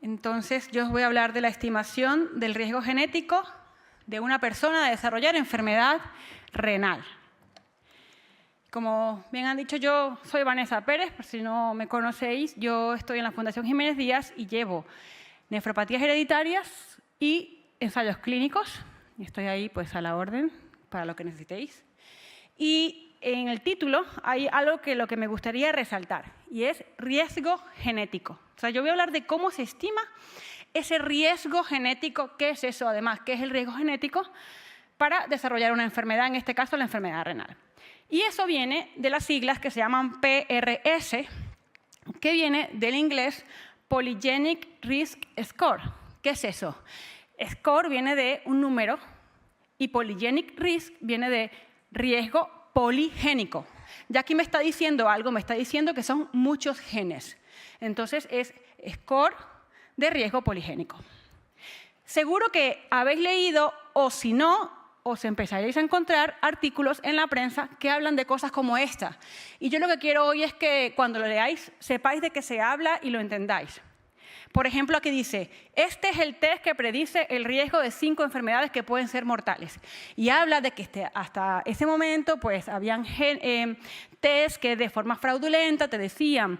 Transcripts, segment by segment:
Entonces, yo os voy a hablar de la estimación del riesgo genético de una persona de desarrollar enfermedad renal. Como bien han dicho, yo soy Vanessa Pérez, por si no me conocéis. Yo estoy en la Fundación Jiménez Díaz y llevo nefropatías hereditarias y ensayos clínicos. Y estoy ahí pues a la orden para lo que necesitéis. Y en el título hay algo que lo que me gustaría resaltar, y es riesgo genético. O sea, yo voy a hablar de cómo se estima ese riesgo genético. ¿Qué es eso, además? ¿Qué es el riesgo genético para desarrollar una enfermedad, en este caso la enfermedad renal? Y eso viene de las siglas que se llaman PRS, que viene del inglés Polygenic Risk Score. ¿Qué es eso? Score viene de un número y Polygenic Risk viene de riesgo poligénico. Ya aquí me está diciendo algo, me está diciendo que son muchos genes. Entonces es score de riesgo poligénico. Seguro que habéis leído, o si no, os empezaréis a encontrar artículos en la prensa que hablan de cosas como esta. Y yo lo que quiero hoy es que cuando lo leáis sepáis de qué se habla y lo entendáis. Por ejemplo, aquí dice, este es el test que predice el riesgo de 5 enfermedades que pueden ser mortales. Y habla de que hasta ese momento pues, habían test que de forma fraudulenta te decían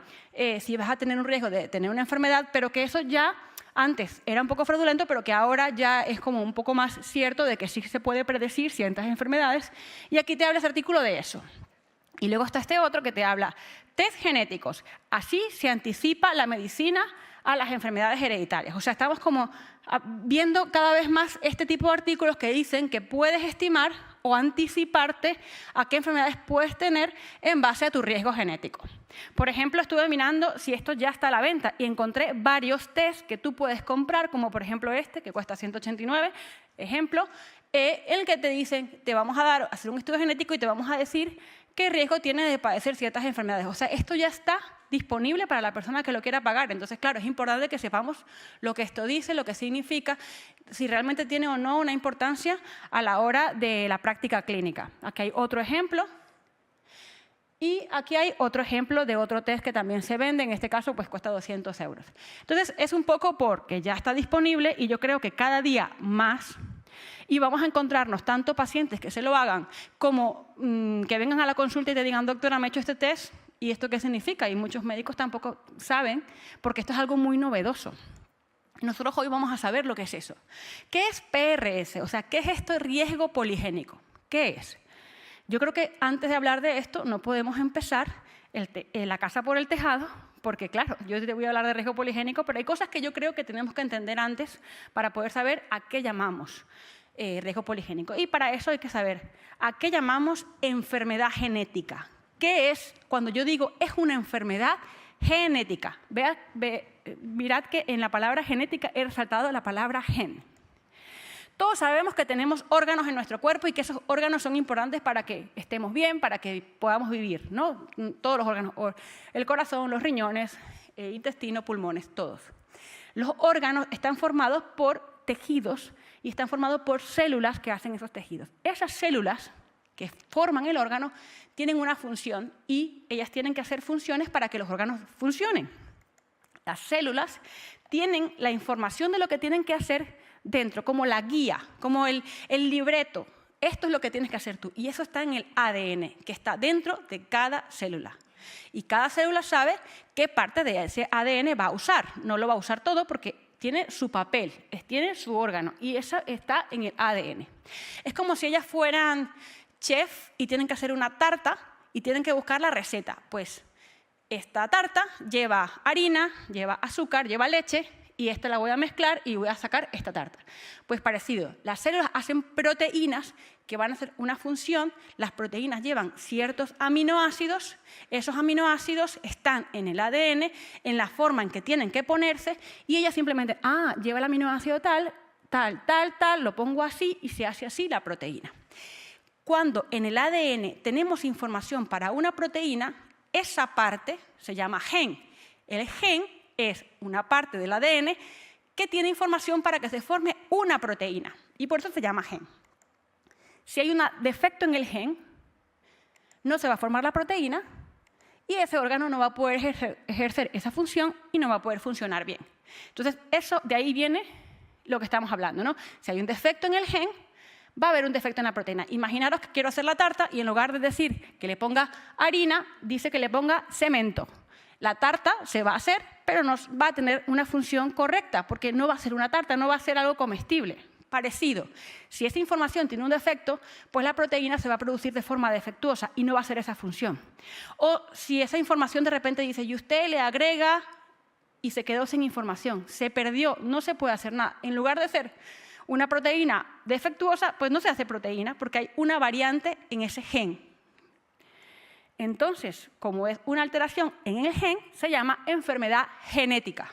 si vas a tener un riesgo de tener una enfermedad, pero que eso ya antes era un poco fraudulento, pero que ahora ya es como un poco más cierto de que sí se puede predecir ciertas enfermedades. Y aquí te habla ese artículo de eso. Y luego está este otro que te habla, test genéticos. Así se anticipa la medicina a las enfermedades hereditarias. O sea, estamos como viendo cada vez más este tipo de artículos que dicen que puedes estimar o anticiparte a qué enfermedades puedes tener en base a tu riesgo genético. Por ejemplo, estuve mirando si esto ya está a la venta y encontré varios test que tú puedes comprar, como por ejemplo este, que cuesta 189, ejemplo, en el que te dicen, te vamos a hacer un estudio genético y te vamos a decir qué riesgo tiene de padecer ciertas enfermedades. O sea, esto ya está disponible para la persona que lo quiera pagar. Entonces, claro, es importante que sepamos lo que esto dice, lo que significa, si realmente tiene o no una importancia a la hora de la práctica clínica. Aquí hay otro ejemplo. Y aquí hay otro ejemplo de otro test que también se vende, en este caso pues cuesta 200 euros. Entonces, es un poco porque ya está disponible y yo creo que cada día más. Y vamos a encontrarnos tanto pacientes que se lo hagan como que vengan a la consulta y te digan, doctora, me he hecho este test, ¿y esto qué significa? Y muchos médicos tampoco saben, porque esto es algo muy novedoso. Nosotros hoy vamos a saber lo que es eso. ¿Qué es PRS? O sea, ¿qué es esto de riesgo poligénico? ¿Qué es? Yo creo que antes de hablar de esto no podemos empezar la casa por el tejado, porque claro, yo te voy a hablar de riesgo poligénico, pero hay cosas que yo creo que tenemos que entender antes para poder saber a qué llamamos riesgo poligénico. Y para eso hay que saber a qué llamamos enfermedad genética. ¿Qué es? Cuando yo digo es una enfermedad genética. Mirad que en la palabra genética he resaltado la palabra gen. Todos sabemos que tenemos órganos en nuestro cuerpo y que esos órganos son importantes para que estemos bien, para que podamos vivir, ¿no? Todos los órganos, el corazón, los riñones, intestino, pulmones, todos. Los órganos están formados por tejidos y están formados por células que hacen esos tejidos. Esas células que forman el órgano tienen una función y ellas tienen que hacer funciones para que los órganos funcionen. Las células tienen la información de lo que tienen que hacer dentro, como la guía, como el libreto. Esto es lo que tienes que hacer tú. Y eso está en el ADN, que está dentro de cada célula. Y cada célula sabe qué parte de ese ADN va a usar. No lo va a usar todo porque tiene su papel, tiene su órgano. Y eso está en el ADN. Es como si ellas fueran chef y tienen que hacer una tarta y tienen que buscar la receta. Pues esta tarta lleva harina, lleva azúcar, lleva leche, y esta la voy a mezclar y voy a sacar esta tarta. Pues parecido, las células hacen proteínas que van a hacer una función, las proteínas llevan ciertos aminoácidos, esos aminoácidos están en el ADN, en la forma en que tienen que ponerse, y ella simplemente, lleva el aminoácido tal, lo pongo así y se hace así la proteína. Cuando en el ADN tenemos información para una proteína, esa parte se llama gen. El gen es una parte del ADN que tiene información para que se forme una proteína y por eso se llama gen. Si hay un defecto en el gen, no se va a formar la proteína y ese órgano no va a poder ejercer esa función y no va a poder funcionar bien. Entonces, de ahí viene lo que estamos hablando, ¿no? Si hay un defecto en el gen, va a haber un defecto en la proteína. Imaginaros que quiero hacer la tarta y en lugar de decir que le ponga harina, dice que le ponga cemento. La tarta se va a hacer, pero no va a tener una función correcta, porque no va a ser una tarta, no va a ser algo comestible. Parecido. Si esa información tiene un defecto, pues la proteína se va a producir de forma defectuosa y no va a hacer esa función. O si esa información de repente dice, y usted le agrega y se quedó sin información, se perdió, no se puede hacer nada. En lugar de ser una proteína defectuosa, pues no se hace proteína porque hay una variante en ese gen. Entonces, como es una alteración en el gen, se llama enfermedad genética.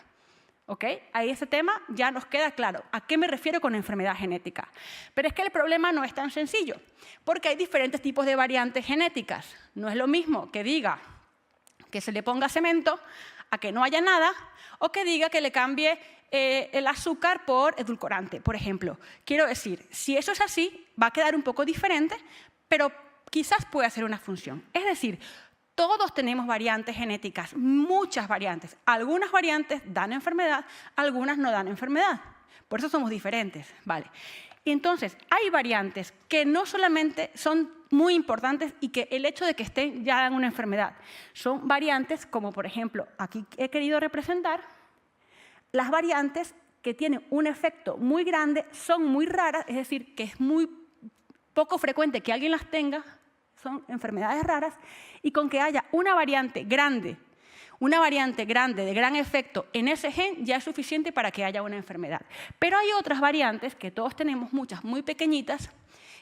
¿Ok? Ahí ese tema ya nos queda claro. ¿A qué me refiero con enfermedad genética? Pero es que el problema no es tan sencillo, porque hay diferentes tipos de variantes genéticas. No es lo mismo que diga que se le ponga cemento a que no haya nada, o que diga que le cambie el azúcar por edulcorante, por ejemplo. Quiero decir, si eso es así, va a quedar un poco diferente, pero quizás puede hacer una función. Es decir, todos tenemos variantes genéticas, muchas variantes. Algunas variantes dan enfermedad, algunas no dan enfermedad. Por eso somos diferentes, ¿vale? Y entonces, hay variantes que no solamente son muy importantes y que el hecho de que estén ya dan una enfermedad. Son variantes como, por ejemplo, aquí he querido representar las variantes que tienen un efecto muy grande, son muy raras, es decir, que es muy poco frecuente que alguien las tenga, son enfermedades raras, y con que haya una variante grande de gran efecto en ese gen ya es suficiente para que haya una enfermedad. Pero hay otras variantes, que todos tenemos muchas, muy pequeñitas,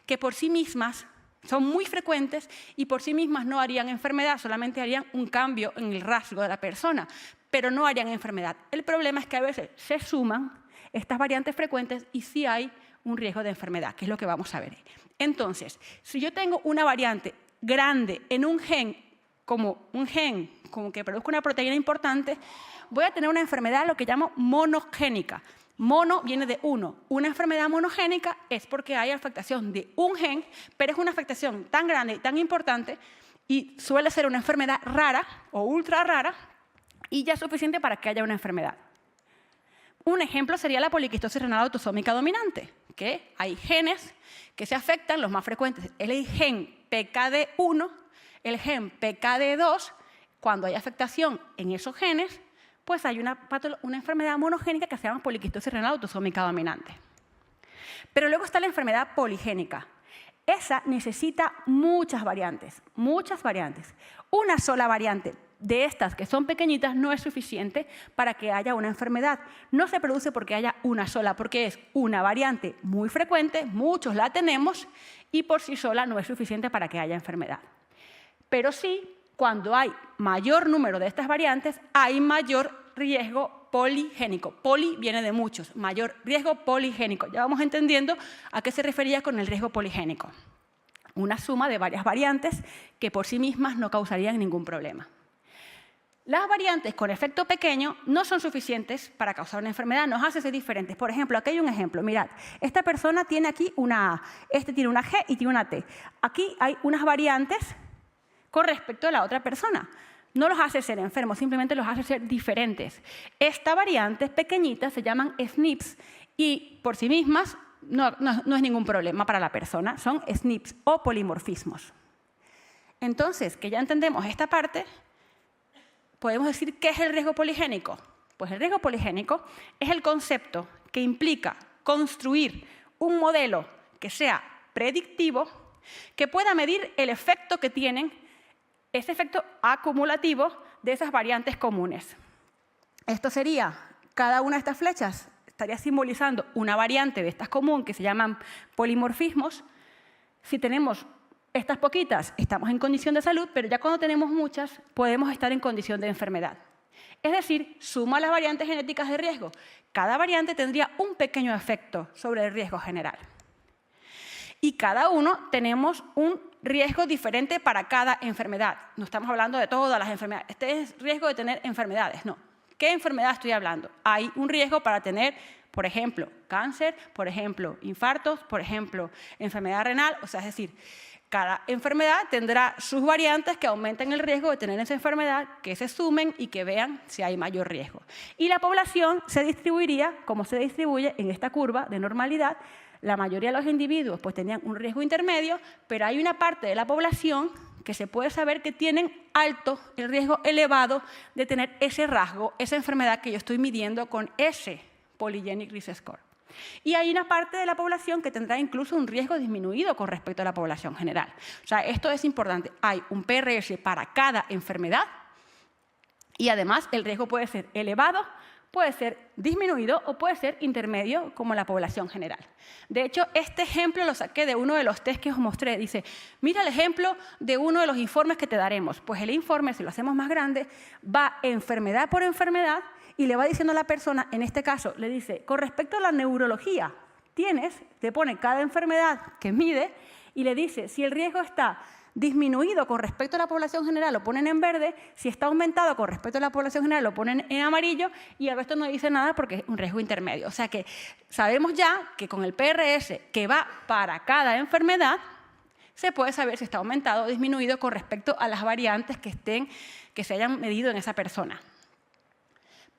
que por sí mismas son muy frecuentes y por sí mismas no harían enfermedad, solamente harían un cambio en el rasgo de la persona, pero no harían enfermedad. El problema es que a veces se suman estas variantes frecuentes y sí hay un riesgo de enfermedad, que es lo que vamos a ver. Entonces, si yo tengo una variante grande en un gen como que produzca una proteína importante, voy a tener una enfermedad, lo que llamo monogénica. Mono viene de uno. Una enfermedad monogénica es porque hay afectación de un gen, pero es una afectación tan grande y tan importante y suele ser una enfermedad rara o ultra rara y ya es suficiente para que haya una enfermedad. Un ejemplo sería la poliquistosis renal autosómica dominante, que hay genes que se afectan, los más frecuentes, el gen PKD1, el gen PKD2, cuando hay afectación en esos genes, pues hay una enfermedad monogénica que se llama poliquistosis renal autosómica dominante. Pero luego está la enfermedad poligénica. Esa necesita muchas variantes, muchas variantes. Una sola variante de estas que son pequeñitas no es suficiente para que haya una enfermedad. No se produce porque haya una sola, porque es una variante muy frecuente, muchos la tenemos, y por sí sola no es suficiente para que haya enfermedad. Pero sí, cuando hay mayor número de estas variantes, hay mayor riesgo poligénico. Poli viene de muchos, mayor riesgo poligénico. Ya vamos entendiendo a qué se refería con el riesgo poligénico. Una suma de varias variantes que por sí mismas no causarían ningún problema. Las variantes con efecto pequeño no son suficientes para causar una enfermedad, nos hace ser diferentes. Por ejemplo, aquí hay un ejemplo. Mirad, esta persona tiene aquí una A, este tiene una G y tiene una T. Aquí hay unas variantes con respecto a la otra persona. No los hace ser enfermos, simplemente los hace ser diferentes. Estas variantes pequeñitas se llaman SNPs y por sí mismas no es ningún problema para la persona, son SNPs o polimorfismos. Entonces, que ya entendemos esta parte, podemos decir ¿qué es el riesgo poligénico? Pues el riesgo poligénico es el concepto que implica construir un modelo que sea predictivo, que pueda medir el efecto que tienen, ese efecto acumulativo de esas variantes comunes. Esto sería, cada una de estas flechas estaría simbolizando una variante de estas común que se llaman polimorfismos. Si tenemos estas poquitas, estamos en condición de salud, pero ya cuando tenemos muchas, podemos estar en condición de enfermedad. Es decir, suma las variantes genéticas de riesgo. Cada variante tendría un pequeño efecto sobre el riesgo general. Y cada uno tenemos un riesgo diferente para cada enfermedad. No estamos hablando de todas las enfermedades. Este es riesgo de tener enfermedades, no. ¿Qué enfermedad estoy hablando? Hay un riesgo para tener, por ejemplo, cáncer, por ejemplo, infartos, por ejemplo, enfermedad renal. O sea, es decir, Cada enfermedad tendrá sus variantes que aumentan el riesgo de tener esa enfermedad, que se sumen y que vean si hay mayor riesgo. Y la población se distribuiría como se distribuye en esta curva de normalidad. La mayoría de los individuos pues, tenían un riesgo intermedio, pero hay una parte de la población que se puede saber que tienen alto, el riesgo elevado de tener ese rasgo, esa enfermedad que yo estoy midiendo con ese Polygenic Risk Score. Y hay una parte de la población que tendrá incluso un riesgo disminuido con respecto a la población general. O sea, esto es importante. Hay un PRS para cada enfermedad y además el riesgo puede ser elevado, puede ser disminuido o puede ser intermedio como la población general. De hecho, este ejemplo lo saqué de uno de los test que os mostré. Dice, mira el ejemplo de uno de los informes que te daremos. Pues el informe, si lo hacemos más grande, va enfermedad por enfermedad y le va diciendo a la persona, en este caso, le dice, con respecto a la neurología, te pone cada enfermedad que mide y le dice, si el riesgo está disminuido con respecto a la población general, lo ponen en verde, si está aumentado con respecto a la población general, lo ponen en amarillo y el resto no dice nada porque es un riesgo intermedio. O sea que sabemos ya que con el PRS que va para cada enfermedad, se puede saber si está aumentado o disminuido con respecto a las variantes que se hayan medido en esa persona.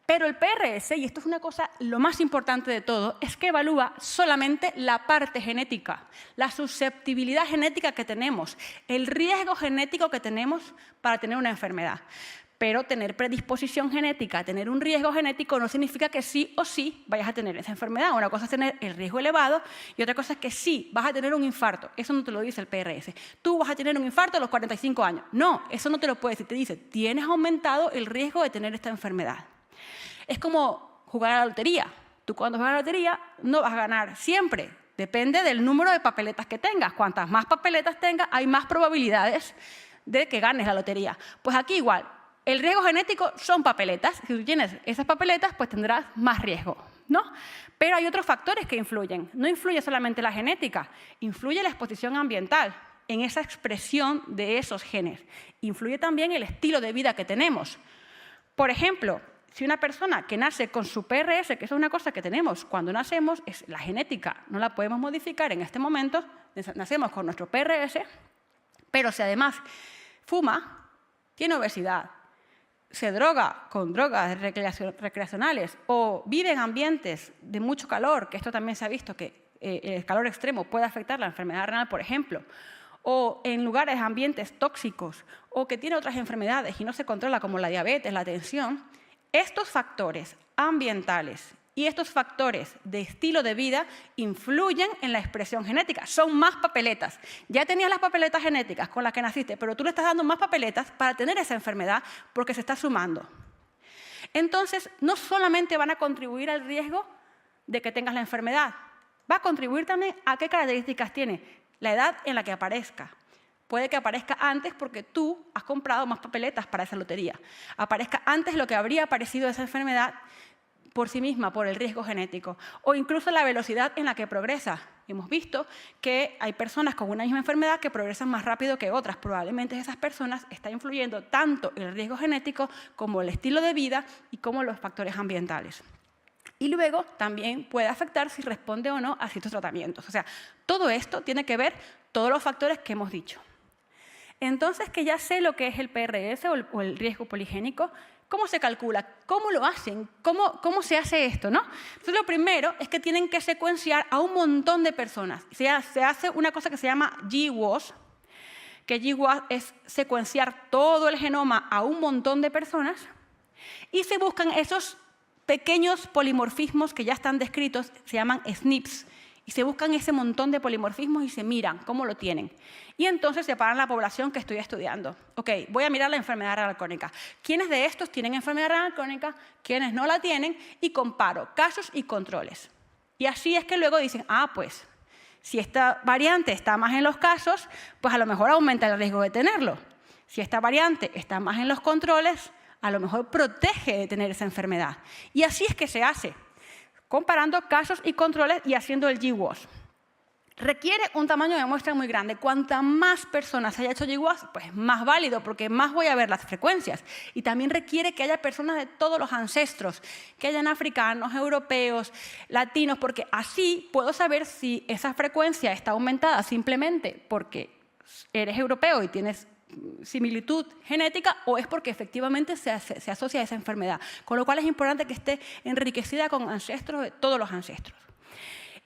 Pero el PRS, y esto es una cosa lo más importante de todo, es que evalúa solamente la parte genética, la susceptibilidad genética que tenemos, el riesgo genético que tenemos para tener una enfermedad. Pero tener predisposición genética, tener un riesgo genético no significa que sí o sí vayas a tener esa enfermedad. Una cosa es tener el riesgo elevado y otra cosa es que sí vas a tener un infarto. Eso no te lo dice el PRS. Tú vas a tener un infarto a los 45 años. No, eso no te lo puede decir. Te dice, tienes aumentado el riesgo de tener esta enfermedad. Es como jugar a la lotería. Tú cuando juegas a la lotería no vas a ganar siempre. Depende del número de papeletas que tengas. Cuantas más papeletas tengas, hay más probabilidades de que ganes la lotería. Pues aquí igual. El riesgo genético son papeletas. Si tú tienes esas papeletas, pues tendrás más riesgo, ¿no? Pero hay otros factores que influyen. No influye solamente la genética, influye la exposición ambiental en esa expresión de esos genes. Influye también el estilo de vida que tenemos. Por ejemplo, si una persona que nace con su PRS, que eso es una cosa que tenemos cuando nacemos, es la genética, no la podemos modificar en este momento, nacemos con nuestro PRS, pero si además fuma, tiene obesidad, se droga con drogas recreacionales o vive en ambientes de mucho calor, que esto también se ha visto que el calor extremo puede afectar la enfermedad renal, por ejemplo, o en lugares, ambientes tóxicos, o que tiene otras enfermedades y no se controla como la diabetes, la tensión, estos factores ambientales y estos factores de estilo de vida influyen en la expresión genética. Son más papeletas. Ya tenías las papeletas genéticas con las que naciste, pero tú le estás dando más papeletas para tener esa enfermedad porque se está sumando. Entonces, no solamente van a contribuir al riesgo de que tengas la enfermedad, va a contribuir también a qué características tiene, la edad en la que aparezca. Puede que aparezca antes porque tú has comprado más papeletas para esa lotería. Aparezca antes lo que habría aparecido esa enfermedad por sí misma, por el riesgo genético. O incluso la velocidad en la que progresa. Hemos visto que hay personas con una misma enfermedad que progresan más rápido que otras. Probablemente esas personas están influyendo tanto el riesgo genético como el estilo de vida y como los factores ambientales. Y luego también puede afectar si responde o no a ciertos tratamientos. O sea, todo esto tiene que ver todos los factores que hemos dicho. Entonces, que ya sé lo que es el PRS o el riesgo poligénico, ¿cómo se calcula? ¿Cómo lo hacen? ¿Cómo se hace esto, no? Entonces, lo primero es que tienen que secuenciar a un montón de personas. Se hace una cosa que se llama GWAS, que GWAS es secuenciar todo el genoma a un montón de personas y se buscan esos pequeños polimorfismos que ya están descritos, se llaman SNPs, y se buscan ese montón de polimorfismos y se miran cómo lo tienen. Y entonces separan la población que estoy estudiando. Ok, voy a mirar la enfermedad renal crónica. ¿Quiénes de estos tienen enfermedad renal crónica? ¿Quiénes no la tienen? Y comparo casos y controles. Y así es que luego dicen, pues, si esta variante está más en los casos, pues a lo mejor aumenta el riesgo de tenerlo. Si esta variante está más en los controles, a lo mejor protege de tener esa enfermedad. Y así es que se hace, comparando casos y controles y haciendo el GWAS. Requiere un tamaño de muestra muy grande. Cuanta más personas haya hecho GWAS, pues más válido, porque más voy a ver las frecuencias. Y también requiere que haya personas de todos los ancestros, que hayan africanos, europeos, latinos, porque así puedo saber si esa frecuencia está aumentada simplemente porque eres europeo y tienes similitud genética o es porque efectivamente se asocia a esa enfermedad. Con lo cual es importante que esté enriquecida con ancestros de todos los ancestros.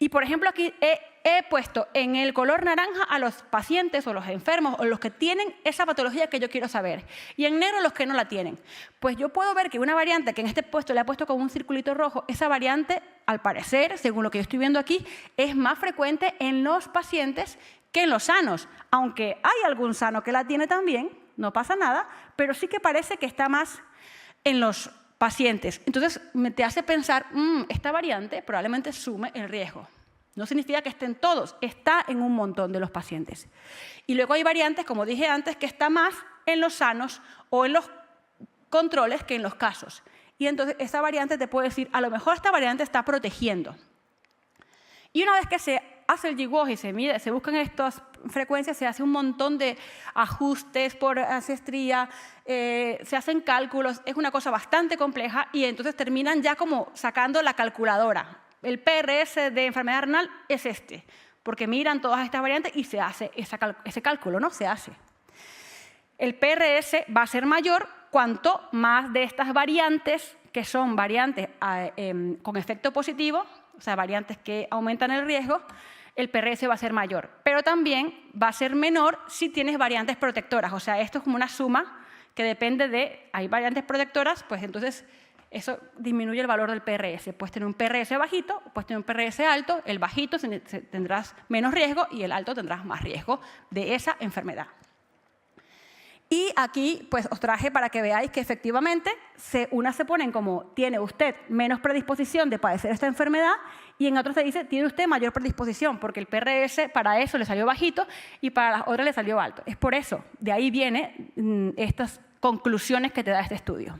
Y, por ejemplo, aquí he puesto en el color naranja a los pacientes o los enfermos o los que tienen esa patología que yo quiero saber. Y en negro los que no la tienen. Pues yo puedo ver que una variante que en este puesto le he puesto con un circulito rojo, esa variante, al parecer, según lo que yo estoy viendo aquí, es más frecuente en los pacientes que en los sanos. Aunque hay algún sano que la tiene también, no pasa nada, pero sí que parece que está más en los pacientes. Entonces, te hace pensar, esta variante probablemente sume el riesgo. No significa que estén todos, está en un montón de los pacientes. Y luego hay variantes, como dije antes, que está más en los sanos o en los controles que en los casos. Y entonces, esta variante te puede decir, a lo mejor esta variante está protegiendo. Y una vez que se hace el GWAS y se mide, se buscan estas frecuencias, se hace un montón de ajustes por ancestría, se hacen cálculos, es una cosa bastante compleja y entonces terminan ya como sacando la calculadora. El PRS de enfermedad renal es este, porque miran todas estas variantes y se hace ese cálculo, ¿no? Se hace. El PRS va a ser mayor cuanto más de estas variantes, que son variantes con efecto positivo, o sea, variantes que aumentan el riesgo, el PRS va a ser mayor. Pero también va a ser menor si tienes variantes protectoras. O sea, esto es como una suma que depende de, hay variantes protectoras, pues entonces eso disminuye el valor del PRS. Puedes tener un PRS bajito, puedes tener un PRS alto, el bajito tendrás menos riesgo y el alto tendrás más riesgo de esa enfermedad. Y aquí pues os traje para que veáis que efectivamente unas se ponen como tiene usted menos predisposición de padecer esta enfermedad y en otros se dice tiene usted mayor predisposición porque el PRS para eso le salió bajito y para las otras le salió alto. Es por eso, de ahí vienen estas conclusiones que te da este estudio.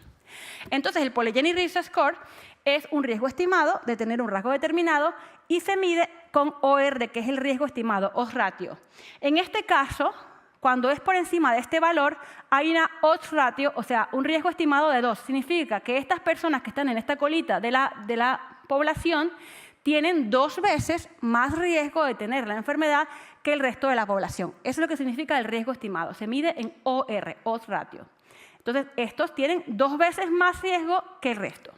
Entonces el Polygenic Risk Score es un riesgo estimado de tener un rasgo determinado y se mide con OR, que es el riesgo estimado, odds ratio. En este caso, cuando es por encima de este valor, hay una odds ratio, o sea, un riesgo estimado de 2. Significa que estas personas que están en esta colita de la población tienen 2 veces más riesgo de tener la enfermedad que el resto de la población. Eso es lo que significa el riesgo estimado. Se mide en OR, odds ratio. Entonces, estos tienen 2 veces más riesgo que el resto.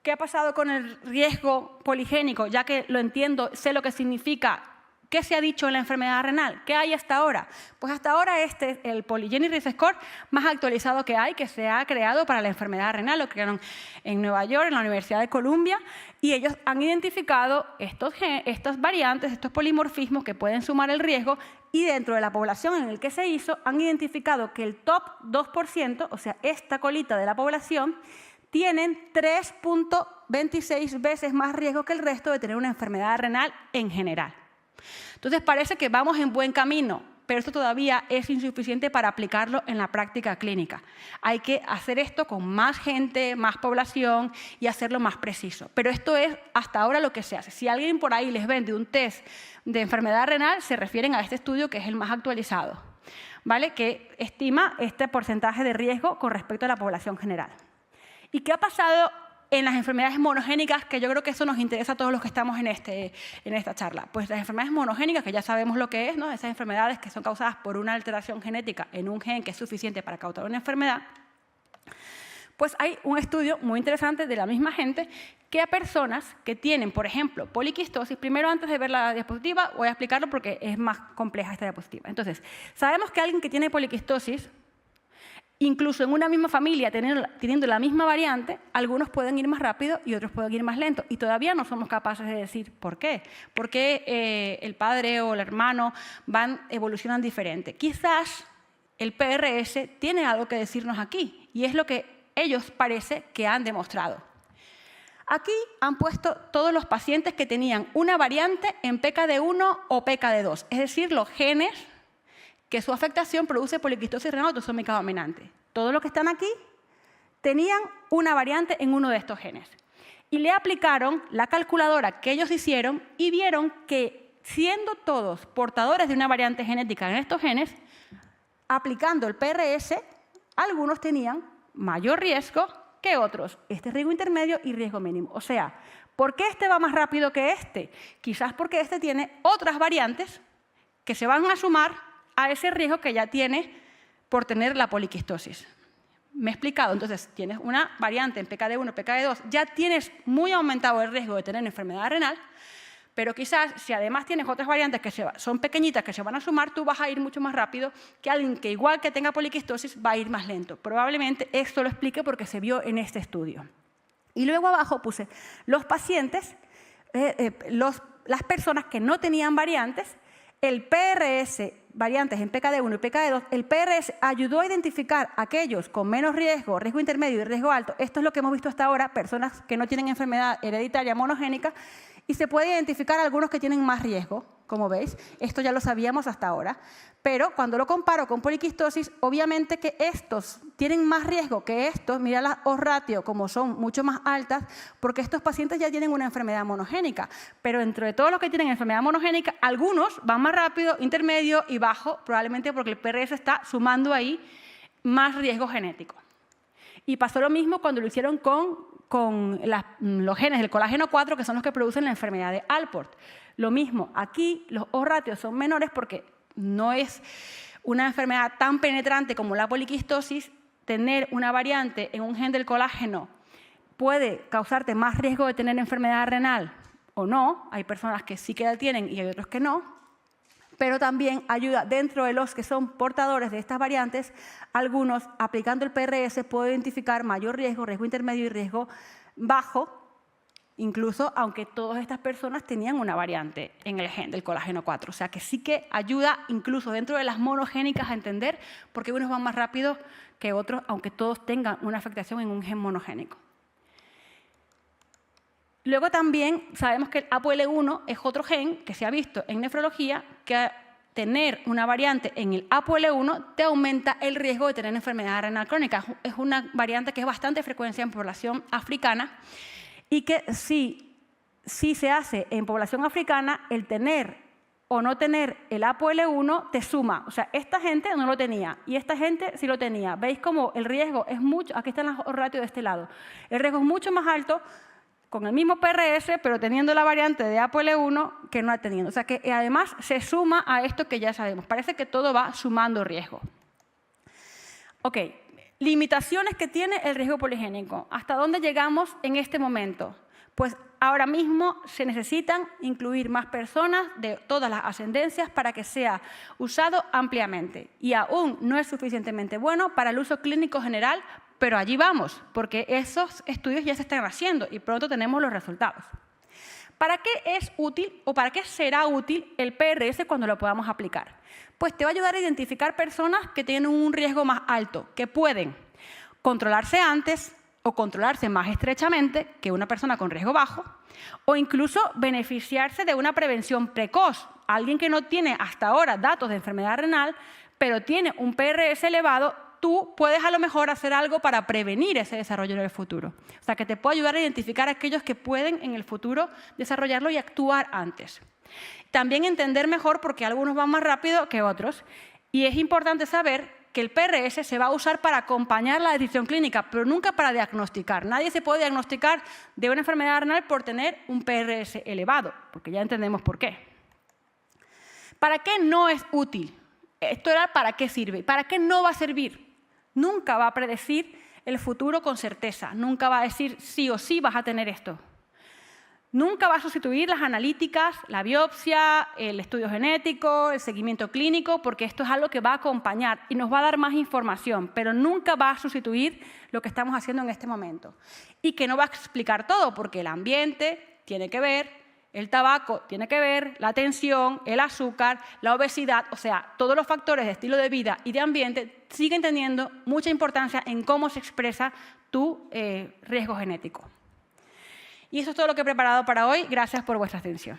¿Qué ha pasado con el riesgo poligénico? Ya que lo entiendo, sé lo que significa. ¿Qué se ha dicho en la enfermedad renal? ¿Qué hay hasta ahora? Pues hasta ahora este es el Polygenic Risk Score más actualizado que hay, que se ha creado para la enfermedad renal. Lo crearon en Nueva York, en la Universidad de Columbia, y ellos han identificado estas variantes, estos polimorfismos que pueden sumar el riesgo, y dentro de la población en el que se hizo, han identificado que el top 2%, o sea, esta colita de la población, tienen 3.26 veces más riesgo que el resto de tener una enfermedad renal en general. Entonces parece que vamos en buen camino, pero esto todavía es insuficiente para aplicarlo en la práctica clínica. Hay que hacer esto con más gente, más población y hacerlo más preciso. Pero esto es hasta ahora lo que se hace. Si alguien por ahí les vende un test de enfermedad renal, se refieren a este estudio que es el más actualizado, ¿vale? Que estima este porcentaje de riesgo con respecto a la población general. ¿Y qué ha pasado en las enfermedades monogénicas? Que yo creo que eso nos interesa a todos los que estamos en esta charla. Pues las enfermedades monogénicas, que ya sabemos lo que es, ¿no? Esas enfermedades que son causadas por una alteración genética en un gen que es suficiente para causar una enfermedad. Pues hay un estudio muy interesante de la misma gente que a personas que tienen, por ejemplo, poliquistosis. Primero, antes de ver la diapositiva, voy a explicarlo porque es más compleja esta diapositiva. Entonces, sabemos que alguien que tiene poliquistosis, incluso en una misma familia, teniendo la misma variante, algunos pueden ir más rápido y otros pueden ir más lento. Y todavía no somos capaces de decir por qué. ¿Por qué el padre o el hermano evolucionan diferente? Quizás el PRS tiene algo que decirnos aquí, y es lo que ellos parece que han demostrado. Aquí han puesto todos los pacientes que tenían una variante en PKD1 o PKD2, es decir, los genes que su afectación produce poliquistosis renal autosómica dominante. Todos los que están aquí tenían una variante en uno de estos genes. Y le aplicaron la calculadora que ellos hicieron y vieron que, siendo todos portadores de una variante genética en estos genes, aplicando el PRS, algunos tenían mayor riesgo que otros. Este es riesgo intermedio y riesgo mínimo. O sea, ¿por qué este va más rápido que este? Quizás porque este tiene otras variantes que se van a sumar a ese riesgo que ya tienes por tener la poliquistosis. ¿Me he explicado? Entonces, tienes una variante en PKD1, PKD2, ya tienes muy aumentado el riesgo de tener enfermedad renal, pero quizás si además tienes otras variantes que son pequeñitas que se van a sumar, tú vas a ir mucho más rápido que alguien que igual que tenga poliquistosis va a ir más lento. Probablemente esto lo explique porque se vio en este estudio. Y luego abajo puse los pacientes, las personas que no tenían variantes, el PRS, variantes en PKD1 y PKD2, el PRS ayudó a identificar a aquellos con menos riesgo, riesgo intermedio y riesgo alto. Esto es lo que hemos visto hasta ahora, personas que no tienen enfermedad hereditaria monogénica, y se puede identificar a algunos que tienen más riesgo, como veis. Esto ya lo sabíamos hasta ahora, pero cuando lo comparo con poliquistosis, obviamente que estos tienen más riesgo que estos. Mira las odds ratio como son mucho más altas, porque estos pacientes ya tienen una enfermedad monogénica. Pero dentro de todos los que tienen enfermedad monogénica, algunos van más rápido, intermedio y bajo, probablemente porque el PRS está sumando ahí más riesgo genético. Y pasó lo mismo cuando lo hicieron con los genes del colágeno 4, que son los que producen la enfermedad de Alport. Lo mismo, aquí los odds ratios son menores porque no es una enfermedad tan penetrante como la poliquistosis. Tener una variante en un gen del colágeno puede causarte más riesgo de tener enfermedad renal o no. Hay personas que sí que la tienen y hay otros que no. Pero también ayuda dentro de los que son portadores de estas variantes, algunos aplicando el PRS pueden identificar mayor riesgo, riesgo intermedio y riesgo bajo, incluso aunque todas estas personas tenían una variante en el gen del colágeno 4. O sea que sí que ayuda incluso dentro de las monogénicas a entender por qué unos van más rápido que otros, aunque todos tengan una afectación en un gen monogénico. Luego también sabemos que el ApoL1 es otro gen que se ha visto en nefrología que tener una variante en el ApoL1 te aumenta el riesgo de tener enfermedad renal crónica. Es una variante que es bastante frecuente en población africana y que si se hace en población africana, el tener o no tener el ApoL1 te suma. O sea, esta gente no lo tenía y esta gente sí lo tenía. ¿Veis cómo el riesgo es mucho? Aquí están los ratios de este lado. El riesgo es mucho más alto con el mismo PRS, pero teniendo la variante de ApoL1 que no la teniendo. O sea que además se suma a esto que ya sabemos. Parece que todo va sumando riesgo. Ok, limitaciones que tiene el riesgo poligénico. ¿Hasta dónde llegamos en este momento? Pues ahora mismo se necesitan incluir más personas de todas las ascendencias para que sea usado ampliamente. Y aún no es suficientemente bueno para el uso clínico general, pero allí vamos, porque esos estudios ya se están haciendo y pronto tenemos los resultados. ¿Para qué es útil o para qué será útil el PRS cuando lo podamos aplicar? Pues te va a ayudar a identificar personas que tienen un riesgo más alto, que pueden controlarse antes o controlarse más estrechamente que una persona con riesgo bajo, o incluso beneficiarse de una prevención precoz. Alguien que no tiene hasta ahora datos de enfermedad renal, pero tiene un PRS elevado, tú puedes a lo mejor hacer algo para prevenir ese desarrollo en el futuro. O sea, que te puede ayudar a identificar a aquellos que pueden en el futuro desarrollarlo y actuar antes. También entender mejor por qué algunos van más rápido que otros. Y es importante saber que el PRS se va a usar para acompañar la decisión clínica, pero nunca para diagnosticar. Nadie se puede diagnosticar de una enfermedad renal por tener un PRS elevado, porque ya entendemos por qué. ¿Para qué no es útil? Esto era para qué sirve. ¿Para qué no va a servir? Nunca va a predecir el futuro con certeza. Nunca va a decir sí o sí vas a tener esto. Nunca va a sustituir las analíticas, la biopsia, el estudio genético, el seguimiento clínico, porque esto es algo que va a acompañar y nos va a dar más información, pero nunca va a sustituir lo que estamos haciendo en este momento. Y que no va a explicar todo, porque el ambiente tiene que ver, el tabaco tiene que ver, la tensión, el azúcar, la obesidad, o sea, todos los factores de estilo de vida y de ambiente siguen teniendo mucha importancia en cómo se expresa tu riesgo genético. Y eso es todo lo que he preparado para hoy. Gracias por vuestra atención.